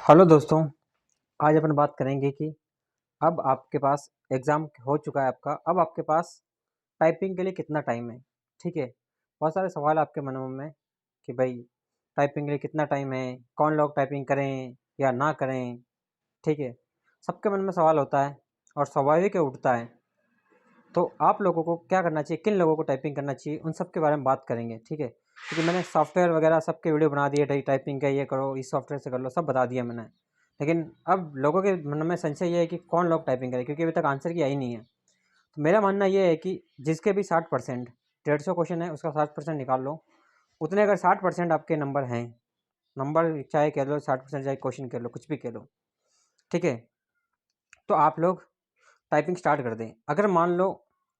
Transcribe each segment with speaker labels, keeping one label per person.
Speaker 1: Hello दोस्तों, आज अपन बात करेंगे कि अब आपके पास एग्ज़ाम हो चुका है आपका, अब आपके पास टाइपिंग के लिए कितना टाइम है, ठीक है? बहुत सारे सवाल आपके मनों में कि भाई टाइपिंग के लिए कितना टाइम है, कौन लोग टाइपिंग करें या ना करें, ठीक है? सबके मन में सवाल होता है और स्वाभाविक है उठता है। तो आप लोगों को क्या करना चाहिए, किन लोगों को टाइपिंग करना चाहिए, उन सब के बारे में बात करेंगे, ठीक है? क्योंकि मैंने सॉफ्टवेयर वगैरह सबके वीडियो बना दिए, टाइपिंग का ये करो, इस सॉफ्टवेयर से कर लो, सब बता दिया मैंने। लेकिन अब लोगों के मन में संशय ये है कि कौन लोग टाइपिंग करें, क्योंकि अभी तक आंसर किया ही नहीं है। तो मेरा मानना ये है कि जिसके भी 60%, 150 क्वेश्चन है उसका 60% निकाल लो। उतने अगर 60% आपके नंबर हैं, नंबर चाहे कह लो 60%, चाहे क्वेश्चन कह लो, कुछ भी कह लो, ठीक है? तो आप लोग टाइपिंग स्टार्ट कर दें। अगर मान लो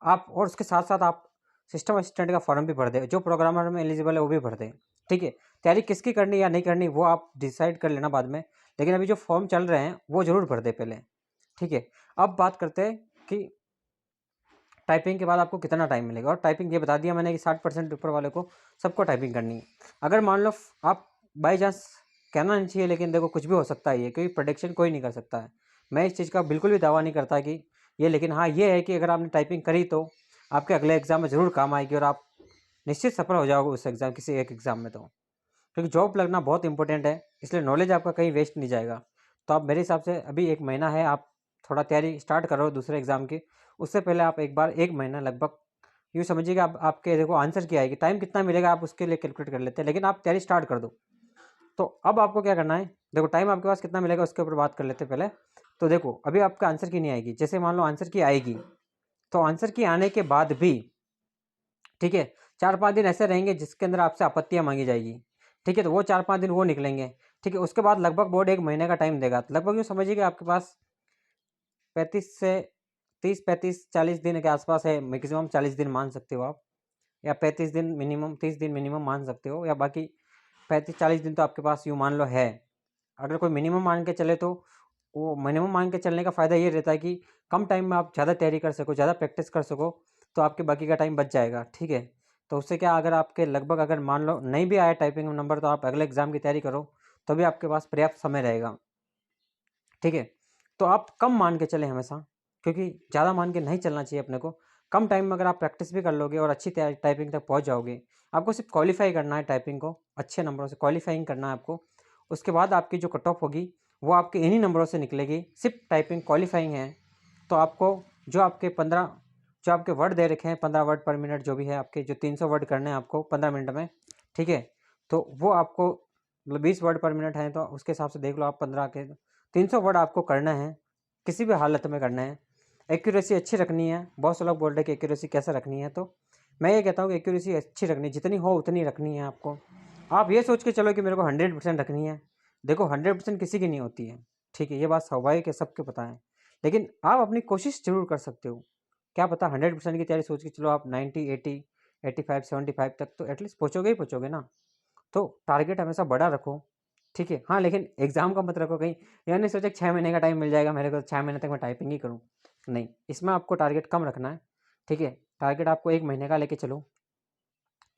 Speaker 1: आप, और उसके साथ साथ आप सिस्टम असिस्टेंट का फॉर्म भी भर दें, जो प्रोग्रामर में एलिजिबल है वो भी भर दें, ठीक है? तैयारी किसकी करनी या नहीं करनी वो आप डिसाइड कर लेना बाद में, लेकिन अभी जो फॉर्म चल रहे हैं वो ज़रूर भर दें पहले, ठीक है? अब बात करते हैं कि टाइपिंग के बाद आपको कितना टाइम मिलेगा, और टाइपिंग ये बता दिया मैंने कि 60% ऊपर वाले को सबको टाइपिंग करनी है। अगर मान लो आप बाई चांस, कहना नहीं चाहिए लेकिन देखो कुछ भी हो सकता है, ये क्योंकि प्रोडिक्शन कोई नहीं कर सकता है। मैं इस चीज़ का बिल्कुल भी दावा नहीं करता कि ये, लेकिन हाँ ये है कि अगर आपने टाइपिंग करी तो आपके अगले एग्ज़ाम में ज़रूर काम आएगी और आप निश्चित सफल हो जाओगे उस एग्ज़ाम, किसी एक एग्ज़ाम में। तो क्योंकि जॉब लगना बहुत इंपॉर्टेंट है, इसलिए नॉलेज आपका कहीं वेस्ट नहीं जाएगा। तो आप मेरे हिसाब से अभी 1 महीना है, आप थोड़ा तैयारी स्टार्ट करो दूसरे एग्ज़ाम की। उससे पहले आप एक बार 1 महीना लगभग यूँ समझिए कि आप, आपके देखो आंसर क्या आएगी, टाइम कितना मिलेगा आप उसके लिए कैलकुलेट कर लेते हैं, लेकिन आप तैयारी स्टार्ट कर दो। तो अब आपको क्या करना है, देखो टाइम आपके पास कितना मिलेगा उसके ऊपर बात कर लेते हैं पहले। तो देखो अभी आपका आंसर की नहीं आएगी, जैसे मान लो आंसर की आएगी, तो आंसर की आने के बाद भी, ठीक है, 4-5 दिन ऐसे रहेंगे जिसके अंदर आपसे आपत्तियाँ मांगी जाएगी, ठीक है? तो वो 4-5 दिन वो निकलेंगे, ठीक है? उसके बाद लगभग बोर्ड 1 महीने का टाइम देगा, तो लगभग यूँ समझिए कि आपके पास 35 से 30, 35, 40 दिन के आसपास है, मैक्सिमम 40 दिन मान सकते हो आप, या 35 दिन मिनिमम, 30 दिन मिनिमम मान सकते हो, या बाकी 35-40 दिन तो आपके पास यूँ मान लो है। अगर कोई मिनिमम मान के चले तो वो मिनिमम मान के चलने का फ़ायदा ये रहता है कि कम टाइम में आप ज़्यादा तैयारी कर सको, ज़्यादा प्रैक्टिस कर सको, तो आपके बाकी का टाइम बच जाएगा, ठीक है? तो उससे क्या, अगर आपके लगभग अगर मान लो नहीं भी आया टाइपिंग में नंबर, तो आप अगले एग्ज़ाम की तैयारी करो, तो भी आपके पास पर्याप्त समय रहेगा, ठीक है? तो आप कम मान के चलें हमेशा, क्योंकि ज़्यादा मान के नहीं चलना चाहिए अपने को। कम टाइम में अगर आप प्रैक्टिस भी कर लोगे और अच्छी टाइपिंग तक पहुँच जाओगे, आपको सिर्फ क्वालीफाई करना है टाइपिंग को, अच्छे नंबरों से क्वालीफाइंग करना है आपको। उसके बाद आपकी जो कट ऑफ होगी वो आपके इन्हीं नंबरों से निकलेगी, सिर्फ टाइपिंग क्वालीफाइंग है। तो आपको जो आपके 15, जो आपके वर्ड दे रखे हैं 15 वर्ड पर मिनट, जो भी है आपके, जो 300 वर्ड करने हैं आपको 15 मिनट में, ठीक है? तो वो आपको मतलब 20 वर्ड पर मिनट है, तो उसके हिसाब से देख लो आप 15 के, 300 वर्ड आपको करना है, किसी भी हालत में करना है। एक्यूरेसी अच्छी रखनी है, बहुत से लोग बोल रहे हैं कि एक्यूरेसी कैसे रखनी है, तो मैं ये कहता हूँ कि एक्यूरेसी अच्छी रखनी है, जितनी हो उतनी रखनी है आपको। आप ये सोच के चलो कि मेरे को 100% रखनी है, देखो 100% किसी की नहीं होती है, ठीक है? ये बात स्वाभाविक है, सबके पता है, लेकिन आप अपनी कोशिश जरूर कर सकते हो। क्या पता 100% की तैयारी सोच के चलो आप 90, 80, 85, 75 तक तो एटलीस्ट पहुँचोगे ही पहुँचोगे ना। तो टारगेट हमेशा बड़ा रखो, ठीक है? हाँ, लेकिन एग्ज़ाम का मत रखो कहीं, यह नहीं सोचो कि 6 महीने का टाइम मिल जाएगा मेरे को, 6 महीने तक मैं टाइपिंग ही करूँ। नहीं, इसमें आपको टारगेट कम रखना है, ठीक है? टारगेट आपको 1 महीने का लेके चलो,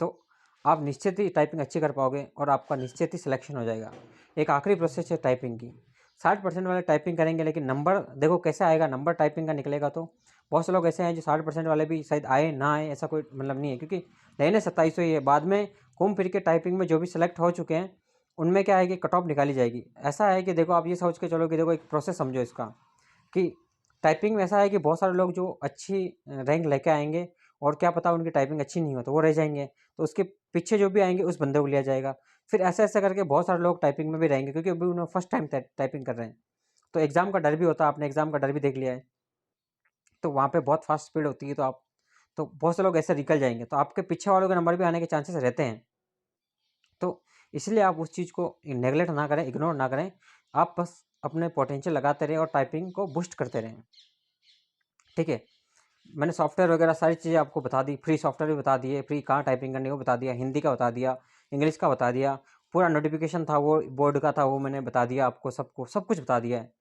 Speaker 1: तो आप निश्चित ही टाइपिंग अच्छी कर पाओगे और आपका निश्चित ही सिलेक्शन हो जाएगा। एक आखिरी प्रोसेस है टाइपिंग की, 60% वाले टाइपिंग करेंगे, लेकिन नंबर देखो कैसे आएगा, नंबर टाइपिंग का निकलेगा। तो बहुत से लोग ऐसे हैं जो 60% वाले भी शायद आए ना आए, ऐसा कोई मतलब नहीं है, क्योंकि नए 2700 ही है, बाद में घूम फिर के टाइपिंग में जो भी सिलेक्ट हो चुके हैं उनमें क्या है कि कट ऑफ निकाली जाएगी। ऐसा है कि देखो आप ये सोच के चलो कि देखो एक प्रोसेस समझो इसका, कि टाइपिंग में ऐसा है कि बहुत सारे लोग जो अच्छी रैंक लेके आएंगे, और क्या पता उनकी टाइपिंग अच्छी नहीं हो तो वो रह जाएंगे, तो उसके पीछे जो भी आएंगे उस बंदे को लिया जाएगा। फिर ऐसे ऐसे करके बहुत सारे लोग टाइपिंग में भी रहेंगे, क्योंकि अभी उन्होंने फर्स्ट टाइम टाइपिंग कर रहे हैं। तो एग्ज़ाम का डर भी होता है, आपने एग्ज़ाम का डर भी देख लिया है, तो वहाँ पे बहुत फास्ट स्पीड होती है, तो आप, तो बहुत से लोग ऐसे निकल जाएंगे, तो आपके पीछे वालों के नंबर भी आने के चांसेस रहते हैं। तो इसलिए आप उस चीज़ को नेगलेक्ट ना करें, इग्नोर ना करें, आप बस अपने पोटेंशियल लगाते रहें और टाइपिंग को बूस्ट करते रहें, ठीक है? मैंने सॉफ्टवेयर वगैरह सारी चीज़ें आपको बता दी, फ्री सॉफ्टवेयर भी बता दिए, फ्री कहाँ टाइपिंग करनी है वो बता दिया, हिंदी का बता दिया, इंग्लिश का बता दिया, पूरा नोटिफिकेशन था वो बोर्ड का था वो मैंने बता दिया आपको, सबको सब कुछ बता दिया है।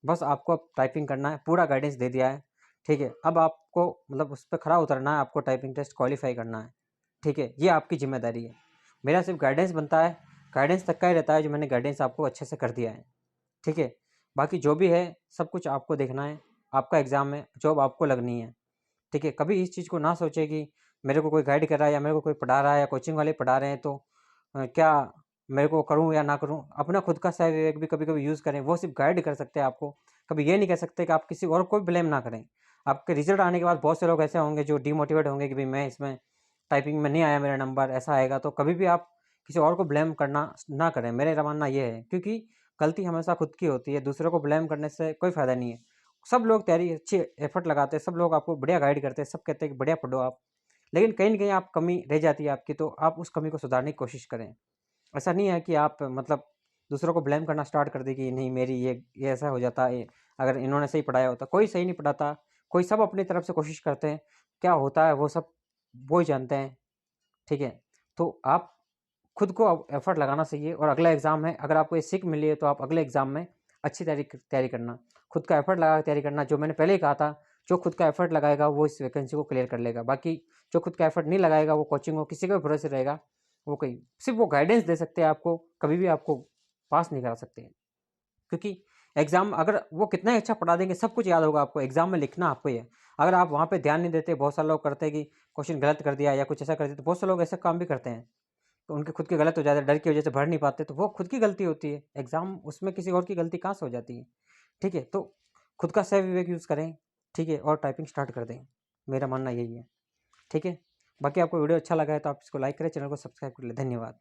Speaker 1: बस आपको अब टाइपिंग करना है, पूरा गाइडेंस दे दिया है, ठीक है? अब आपको मतलब उस पर खरा उतरना है, आपको टाइपिंग टेस्ट क्वालिफाई करना है, ठीक है? ये आपकी जिम्मेदारी है। मेरा सिर्फ गाइडेंस बनता है, गाइडेंस तक का ही रहता है, जो मैंने गाइडेंस आपको अच्छे से कर दिया है। ठीक है। बाकी जो भी है सब कुछ आपको देखना है, आपका एग्ज़ाम है, जॉब आपको लगनी है, ठीक है। कभी इस चीज़ को ना सोचें कि मेरे को कोई गाइड कर रहा है या मेरे को कोई पढ़ा रहा है या कोचिंग वाले पढ़ा रहे हैं तो क्या मेरे को करूँ या ना करूँ। अपना खुद का सही विवेक भी कभी कभी यूज़ करें, वो सिर्फ गाइड कर सकते हैं आपको। कभी ये नहीं कह सकते कि आप किसी और को ब्लेम ना करें। आपके रिजल्ट आने के बाद बहुत से लोग ऐसे होंगे जो डिमोटिवेट होंगे कि भाई मैं इसमें टाइपिंग में नहीं आया, मेरा नंबर ऐसा आएगा। तो कभी भी आप किसी और को ब्लेम करना ना करें, मेरा मानना ये है, क्योंकि गलती हमेशा खुद की होती है, दूसरों को ब्लेम करने से कोई फ़ायदा नहीं है। सब लोग तैयारी अच्छी एफर्ट लगाते हैं, सब लोग आपको बढ़िया गाइड करते हैं, सब कहते हैं कि बढ़िया पढ़ो आप। लेकिन कहीं न कहीं आप कमी रह जाती है आपकी, तो आप उस कमी को सुधारने की कोशिश करें। ऐसा नहीं है कि आप मतलब दूसरों को ब्लेम करना स्टार्ट कर दें कि नहीं मेरी ये ऐसा हो जाता है, अगर इन्होंने सही पढ़ाया होता। कोई सही नहीं पढ़ाता, कोई सब अपनी तरफ से कोशिश करते हैं। क्या होता है वो सब वो ही जानते हैं, ठीक है? तो आप खुद को अब एफर्ट लगाना चाहिए और अगला एग्ज़ाम है, अगर आपको ये सीख मिली है तो आप अगले एग्ज़ाम में अच्छी तैयारी करना। खुद का एफर्ट लगा के तैयारी करना, जो मैंने पहले ही कहा था, जो खुद का एफर्ट लगाएगा वो इस वैकेंसी को क्लियर कर लेगा। बाकी जो खुद का एफर्ट नहीं लगाएगा वो कोचिंग हो किसी के भी भरोसे रहेगा, वो कहीं सिर्फ़ वो गाइडेंस दे सकते हैं आपको, कभी भी आपको पास नहीं करा सकते हैं। क्योंकि एग्ज़ाम अगर वो कितना ही अच्छा पढ़ा देंगे, सब कुछ याद होगा आपको, एग्ज़ाम में लिखना आपको ही है। अगर आप वहाँ पे ध्यान नहीं देते, बहुत सारे लोग करते हैं कि क्वेश्चन गलत कर दिया या कुछ ऐसा कर दिया, तो बहुत से लोग ऐसे काम भी करते हैं। तो उनके खुद के गलत हो जाते हैं, डर की वजह से भर नहीं पाते, तो वो खुद की गलती होती है। एग्ज़ाम उसमें किसी और की गलती कहाँ से हो जाती है, ठीक है? तो खुद का सही विवेक यूज़ करें, ठीक है? और टाइपिंग स्टार्ट कर दें। मेरा मानना यही है, ठीक है? बाकी आपको वीडियो अच्छा लगा है तो आप इसको लाइक करें, चैनल को सब्सक्राइब कर लें। धन्यवाद।